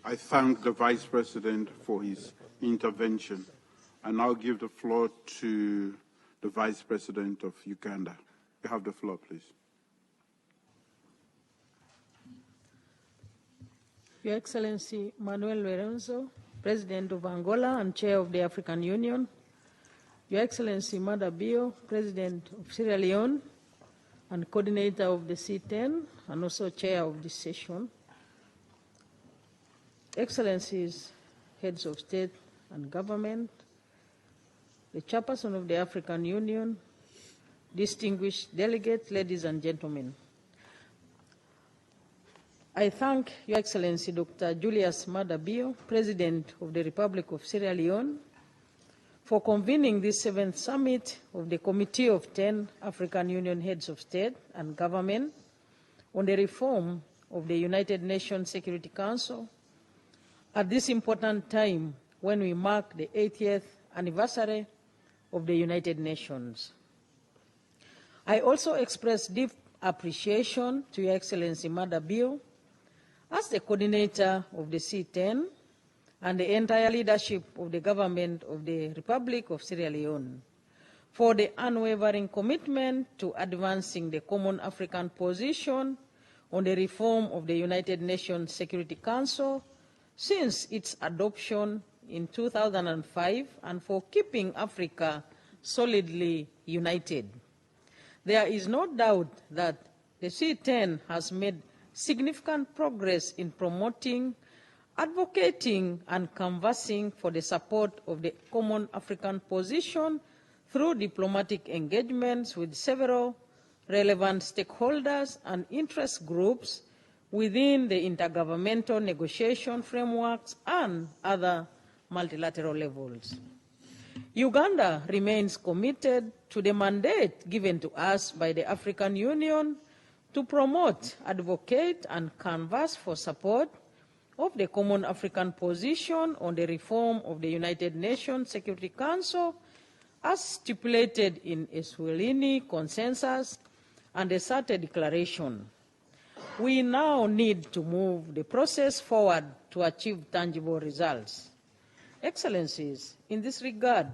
I thank the Vice President for his intervention. I now give the floor to the Vice President of Uganda. You have the floor, please. Your Excellency Manuel Lorenzo, President of Angola and Chair of the African Union, Your Excellency Mada Bio, President of Sierra Leone and Coordinator of the C-10 and also Chair of this session, Excellencies, Heads of State and Government, the Chairperson of the African Union, distinguished delegates, ladies and gentlemen. I thank Your Excellency Dr. Julius Mada Bio, President of the Republic of Sierra Leone, for convening this 7th summit of the Committee of 10 African Union Heads of State and Government on the reform of the United Nations Security Council at this important time when we mark the 80th anniversary of the United Nations. I also express deep appreciation to Your Excellency Mada Bio as the coordinator of the C-10 and the entire leadership of the government of the Republic of Sierra Leone for the unwavering commitment to advancing the common African position on the reform of the United Nations Security Council since its adoption in 2005 and for keeping Africa solidly united. There is no doubt that the C-10 has made significant progress in promoting, advocating, and canvassing for the support of the common African position through diplomatic engagements with several relevant stakeholders and interest groups within the intergovernmental negotiation frameworks and other multilateral levels. Uganda remains committed to the mandate given to us by the African Union to promote, advocate, and canvass for support of the common African position on the reform of the United Nations Security Council as stipulated in a Swahili consensus and a SATE declaration. We now need to move the process forward to achieve tangible results. Excellencies, in this regard,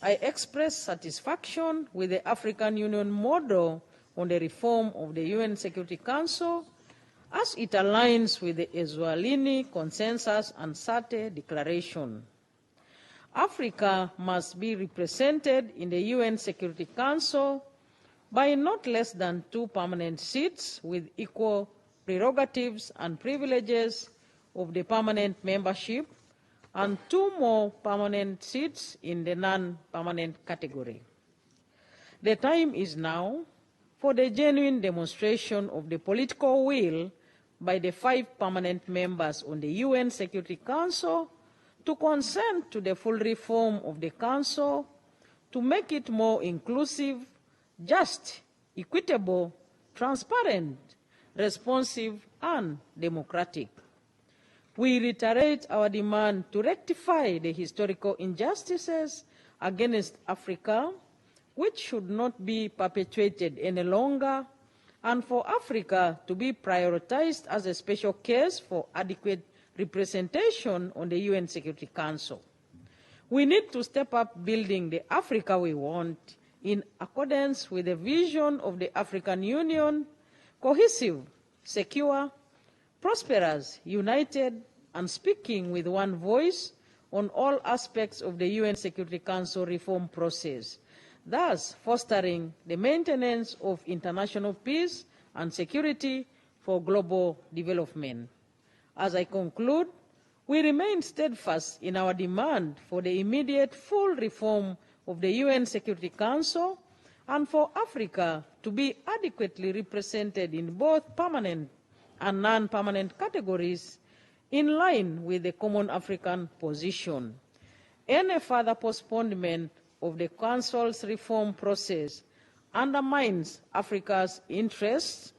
I express satisfaction with the African Union model on the reform of the UN Security Council as it aligns with the Eswatini Consensus and SATE Declaration. Africa must be represented in the UN Security Council by not less than 2 permanent seats with equal prerogatives and privileges of the permanent membership and 2 more permanent seats in the non-permanent category. The time is now for the genuine demonstration of the political will by the 5 permanent members on the UN Security Council to consent to the full reform of the Council to make it more inclusive, just, equitable, transparent, responsive, and democratic. We reiterate our demand to rectify the historical injustices against Africa, which should not be perpetuated any longer, and for Africa to be prioritized as a special case for adequate representation on the UN Security Council. We need to step up building the Africa we want in accordance with the vision of the African Union, cohesive, secure, prosperous, united, and speaking with one voice on all aspects of the UN Security Council reform process, thus fostering the maintenance of international peace and security for global development. As I conclude, we remain steadfast in our demand for the immediate full reform of the UN Security Council and for Africa to be adequately represented in both permanent and non-permanent categories in line with the common African position. Any further postponement of the Council's reform process undermines Africa's interests